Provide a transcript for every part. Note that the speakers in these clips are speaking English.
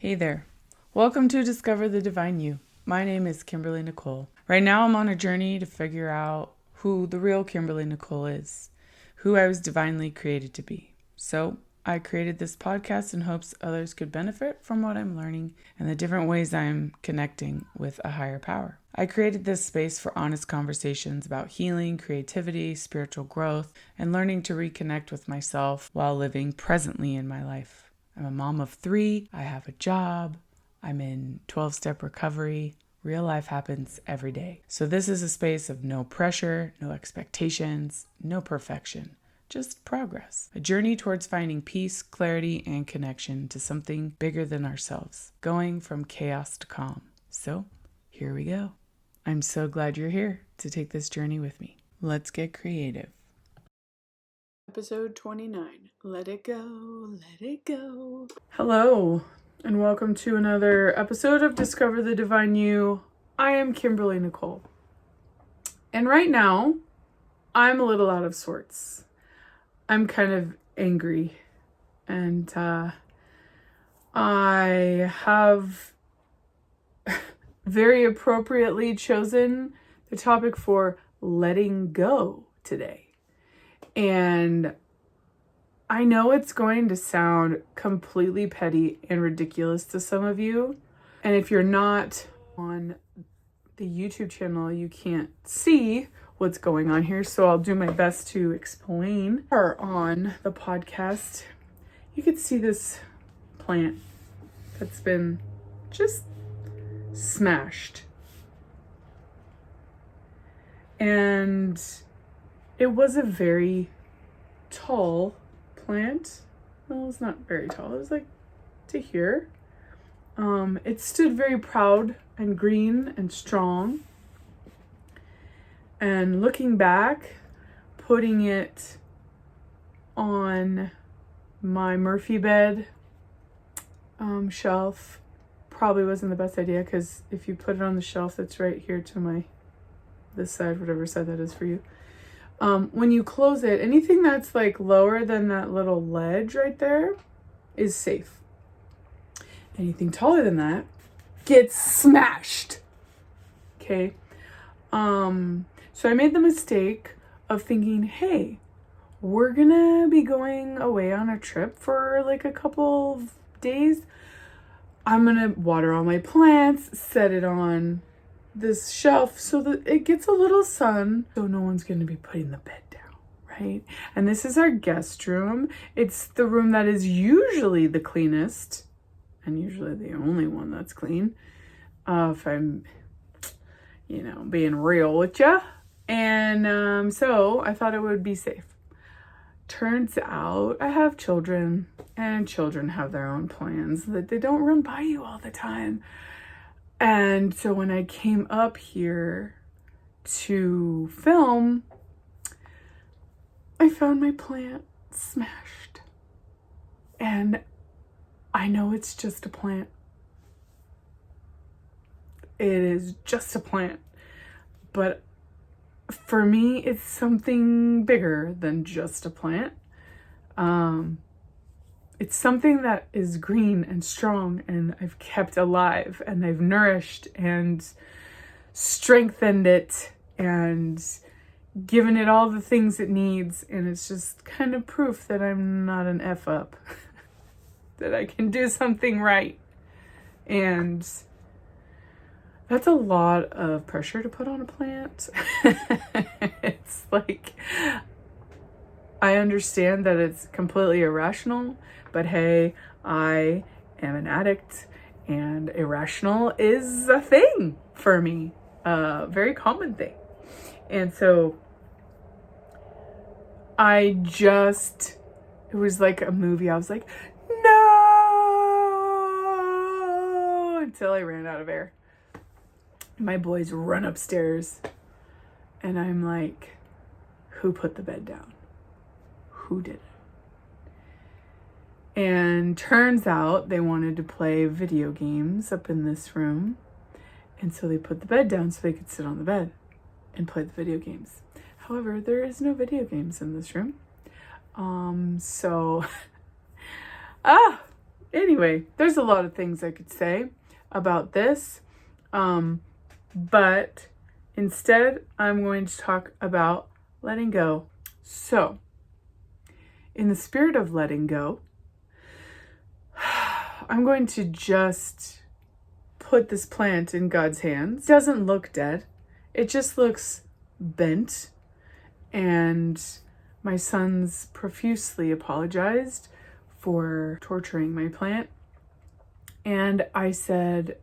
Hey there. Welcome to Discover the Divine You. My name is Kimberly Nicole. Right now I'm on a journey to figure out who the real Kimberly Nicole is, who I was divinely created to be. So I created this podcast in hopes others could benefit from what I'm learning and the different ways I'm connecting with a higher power. I created this space for honest conversations about healing, creativity, spiritual growth, and learning to reconnect with myself while living presently in my life. I'm a mom of 3. I have a job. I'm in 12-step recovery. Real life happens every day. So this is a space of no pressure, no expectations, no perfection, just progress. A journey towards finding peace, clarity, and connection to something bigger than ourselves, going from chaos to calm. So here we go. I'm so glad you're here to take this journey with me. Let's get creative. Episode 29. Let it go, let it go. Hello, and welcome to another episode of Discover the Divine You. I am Kimberly Nicole. And right now, I'm a little out of sorts. I'm kind of angry. And I have very appropriately chosen the topic for letting go today. And I know it's going to sound completely petty and ridiculous to some of you. And if you're not on the YouTube channel, you can't see what's going on here. So I'll do my best to explain. Or on the podcast, you could see this plant that's been just smashed. And it was a very tall plant. Well, it's not very tall. It was like to here. It stood very proud and green and strong. And looking back, putting it on my Murphy bed shelf probably wasn't the best idea, because if you put it on the shelf that's right here to this side, whatever side that is for you, when you close it, anything that's like lower than that little ledge right there is safe. Anything taller than that gets smashed. Okay. So I made the mistake of thinking, hey, we're gonna be going away on a trip for like a couple of days. I'm gonna water all my plants, set it on this shelf so that it gets a little sun, so no one's going to be putting the bed down, right? And this is our guest room. It's the room that is usually the cleanest and usually the only one that's clean, if I'm being real with you. And so I thought it would be safe. Turns out I have children, and children have their own plans that they don't run by you all the time. And so when I came up here to film, I found my plant smashed. And I know it's just a plant. It is just a plant. But for me, it's something bigger than just a plant. It's something that is green and strong, and I've kept alive, and I've nourished and strengthened it and given it all the things it needs. And it's just kind of proof that I'm not an F up, that I can do something right. And that's a lot of pressure to put on a plant. It's like, I understand that it's completely irrational, but hey, I am an addict, and irrational is a thing for me, a very common thing. And so it was like a movie. I was like, no, until I ran out of air. My boys run upstairs, and I'm like, who put the bed down? Who did it? And turns out they wanted to play video games up in this room. And so they put the bed down so they could sit on the bed and play the video games. However, there is no video games in this room. Anyway, there's a lot of things I could say about this. But instead, I'm going to talk about letting go. So, in the spirit of letting go, I'm going to just put this plant in God's hands. It doesn't look dead. It just looks bent. And my sons profusely apologized for torturing my plant. And I said,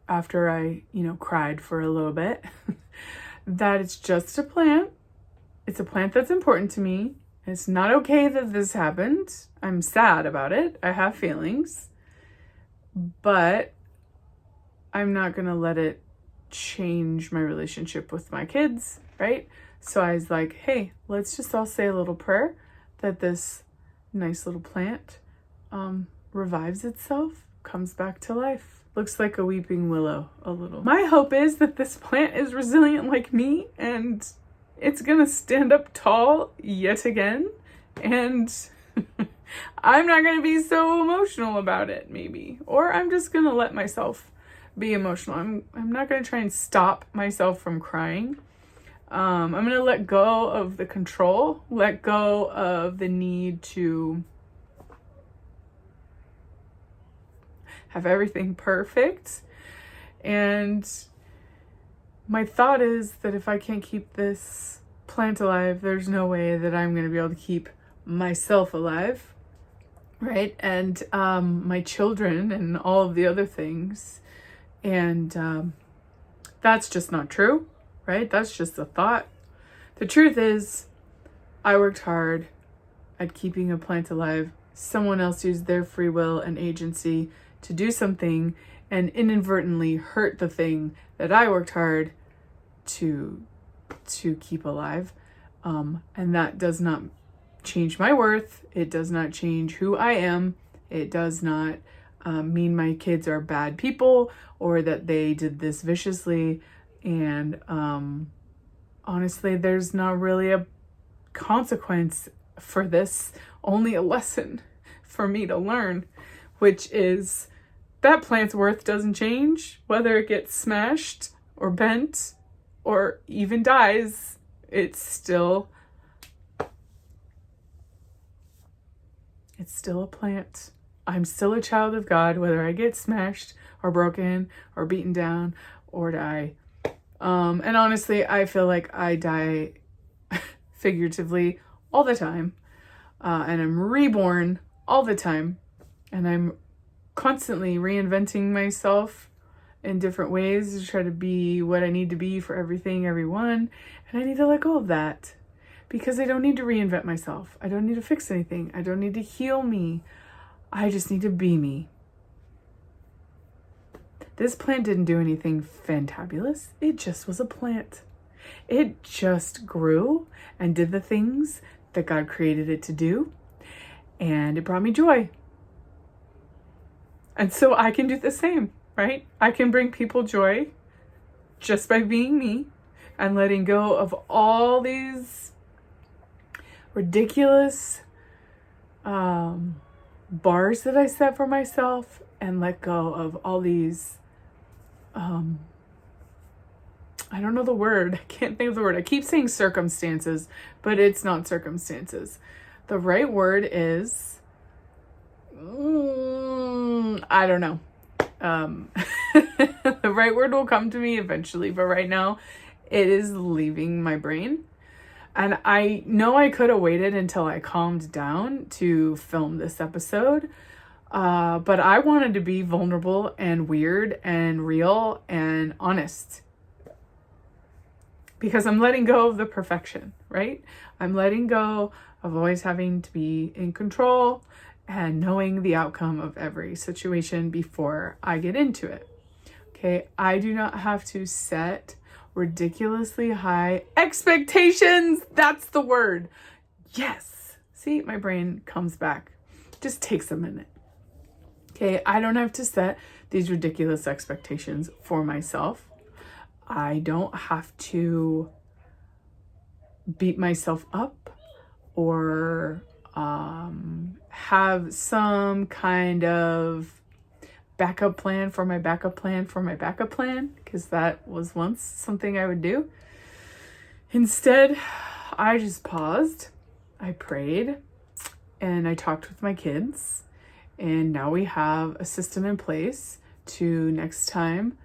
after I, cried for a little bit, that it's just a plant. It's a plant that's important to me. It's not okay that this happened. I'm sad about it. I have feelings. But I'm not going to let it change my relationship with my kids, right? So I was like, hey, let's just all say a little prayer that this nice little plant revives itself, comes back to life. Looks like a weeping willow a little. My hope is that this plant is resilient like me and it's gonna stand up tall yet again. And I'm not gonna be so emotional about it, maybe. Or I'm just gonna let myself be emotional. I'm not gonna try and stop myself from crying. I'm gonna let go of the control, let go of the need to have everything perfect. And my thought is that if I can't keep this plant alive, there's no way that I'm going to be able to keep myself alive, right? And my children and all of the other things. And that's just not true, right? That's just a thought. The truth is, I worked hard at keeping a plant alive. Someone else used their free will and agency to do something and inadvertently hurt the thing that I worked hard to keep alive. And that does not change my worth. It does not change who I am. It does not mean my kids are bad people or that they did this viciously. And honestly, there's not really a consequence for this, only a lesson for me to learn, which is that plant's worth doesn't change, whether it gets smashed or bent or even dies. It's still a plant. I'm still a child of God, whether I get smashed or broken or beaten down or die. And honestly, I feel like I die figuratively all the time. And I'm reborn all the time. And I'm constantly reinventing myself in different ways to try to be what I need to be for everything, everyone. And I need to let go of that because I don't need to reinvent myself. I don't need to fix anything. I don't need to heal me. I just need to be me. This plant didn't do anything fantabulous. It just was a plant. It just grew and did the things that God created it to do. And it brought me joy. And so I can do the same, right? I can bring people joy just by being me and letting go of all these ridiculous bars that I set for myself and let go of all these, I don't know the word. I can't think of the word. I keep saying circumstances, but it's not circumstances. The right word is, I don't know. The right word will come to me eventually, but right now it is leaving my brain. And I know I could have waited until I calmed down to film this episode, but I wanted to be vulnerable and weird and real and honest. Because I'm letting go of the perfection, right? I'm letting go of always having to be in control and knowing the outcome of every situation before I get into it. Okay, I do not have to set ridiculously high expectations. That's the word. Yes. See, my brain comes back. Just takes a minute. Okay, I don't have to set these ridiculous expectations for myself. I don't have to beat myself up or have some kind of backup plan for my backup plan for my backup plan, because that was once something I would do. Instead, I just paused, I prayed, and I talked with my kids. And now we have a system in place to next time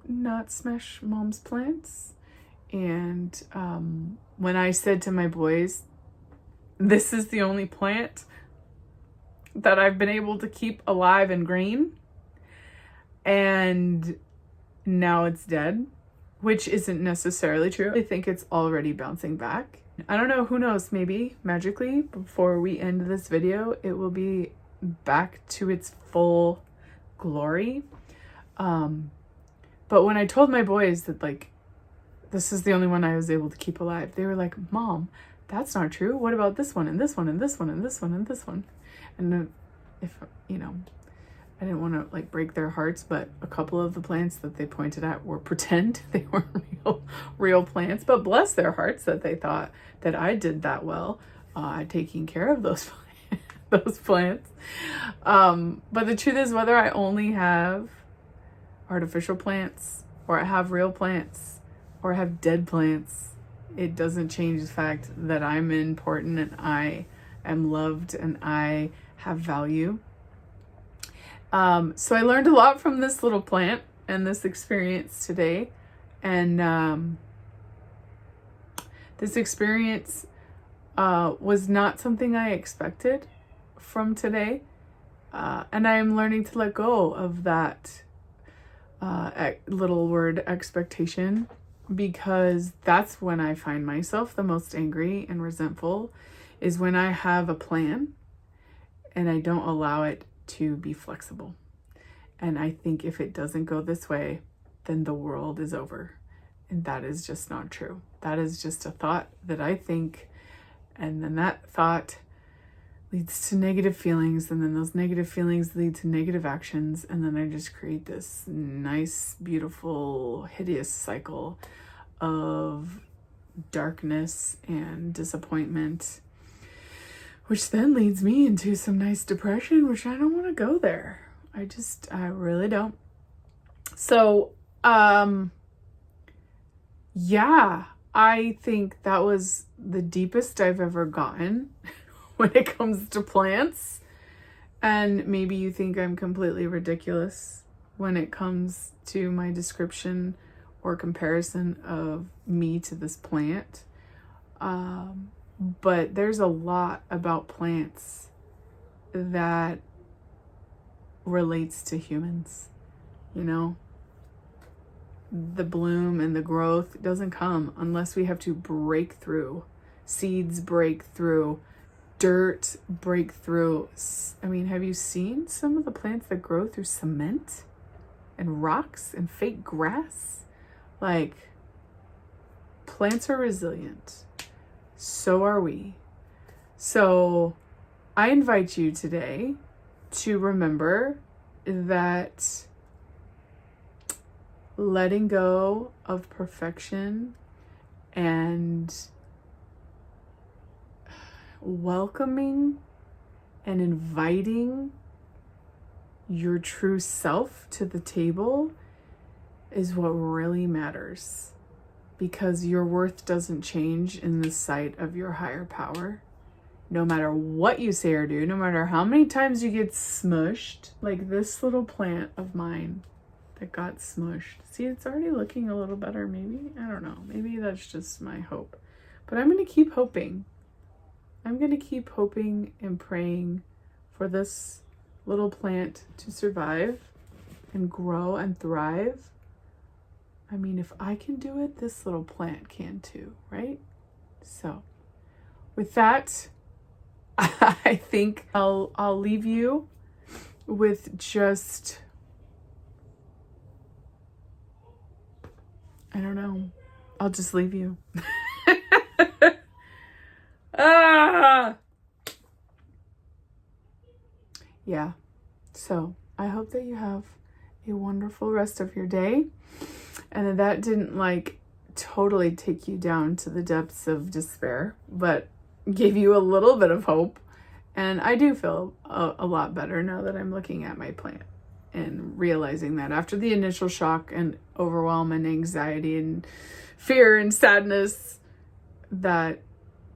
not smash mom's plants. And when I said to my boys, this is the only plant that I've been able to keep alive and green, and now it's dead, which isn't necessarily true. I think it's already bouncing back. I don't know, who knows, maybe magically before we end this video, it will be back to its full glory. But when I told my boys that, like, this is the only one I was able to keep alive, they were like, Mom, that's not true. What about this one and this one and this one and this one and this one? And if, you know, I didn't want to like break their hearts, but a couple of the plants that they pointed at were pretend. They weren't real plants, but bless their hearts that they thought that I did that well taking care of those those plants. But the truth is, whether I only have artificial plants or I have real plants or I have dead plants, it doesn't change the fact that I'm important and I am loved and I have value. So I learned a lot from this little plant and this experience today. And this experience was not something I expected from today. And I am learning to let go of that little word expectation, because that's when I find myself the most angry and resentful, is when I have a plan and I don't allow it to be flexible. And I think if it doesn't go this way, then the world is over. And that is just not true. That is just a thought that I think, and then that thought leads to negative feelings, and then those negative feelings lead to negative actions, and then I just create this nice, beautiful, hideous cycle of darkness and disappointment, which then leads me into some nice depression, which I don't want to go there. I really don't. So, yeah, I think that was the deepest I've ever gotten when it comes to plants. And maybe you think I'm completely ridiculous when it comes to my description or comparison of me to this plant. But there's a lot about plants that relates to humans, you know? The bloom and the growth doesn't come unless we have to break through. Seeds break through. Dirt break through. I mean, have you seen some of the plants that grow through cement and rocks and fake grass? Like, plants are resilient. So are we. So I invite you today to remember that letting go of perfection and welcoming and inviting your true self to the table is what really matters, because your worth doesn't change in the sight of your higher power. No matter what you say or do, no matter how many times you get smushed, like this little plant of mine that got smushed. See, it's already looking a little better, maybe. I don't know. Maybe that's just my hope. But I'm going to keep hoping. I'm going to keep hoping and praying for this little plant to survive and grow and thrive. I mean, if I can do it, this little plant can too, right? So, with that, I think I'll leave you with just, I don't know. I'll just leave you. Yeah. So I hope that you have a wonderful rest of your day, and that didn't like totally take you down to the depths of despair, but gave you a little bit of hope And I do feel a lot better now that I'm looking at my plant and realizing that after the initial shock and overwhelm and anxiety and fear and sadness, that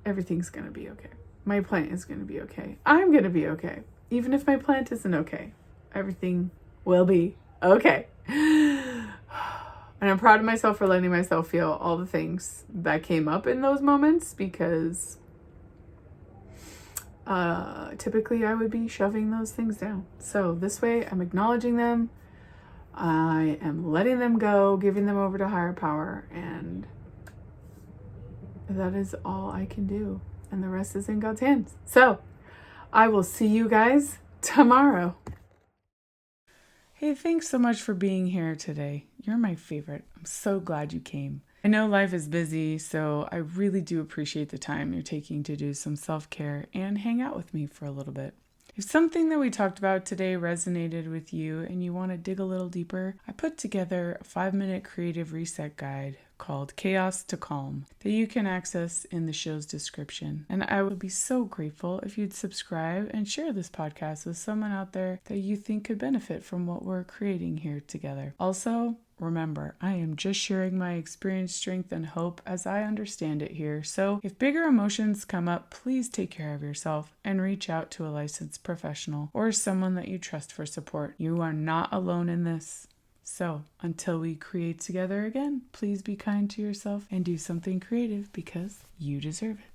everything's going to be okay. My plant is going to be okay. I'm going to be okay. Even if my plant isn't okay, everything will be okay. And I'm proud of myself for letting myself feel all the things that came up in those moments, because typically I would be shoving those things down. So this way I'm acknowledging them. I am letting them go, giving them over to higher power, and that is all I can do. And the rest is in God's hands. So I will see you guys tomorrow. Hey, thanks so much for being here today. You're my favorite. I'm so glad you came. I know life is busy, so I really do appreciate the time you're taking to do some self-care and hang out with me for a little bit. If something that we talked about today resonated with you and you want to dig a little deeper, I put together a 5-minute creative reset guide called Chaos to Calm that you can access in the show's description. And I would be so grateful if you'd subscribe and share this podcast with someone out there that you think could benefit from what we're creating here together. Also, remember, I am just sharing my experience, strength, and hope as I understand it here. So if bigger emotions come up, please take care of yourself and reach out to a licensed professional or someone that you trust for support. You are not alone in this. So until we create together again, please be kind to yourself and do something creative, because you deserve it.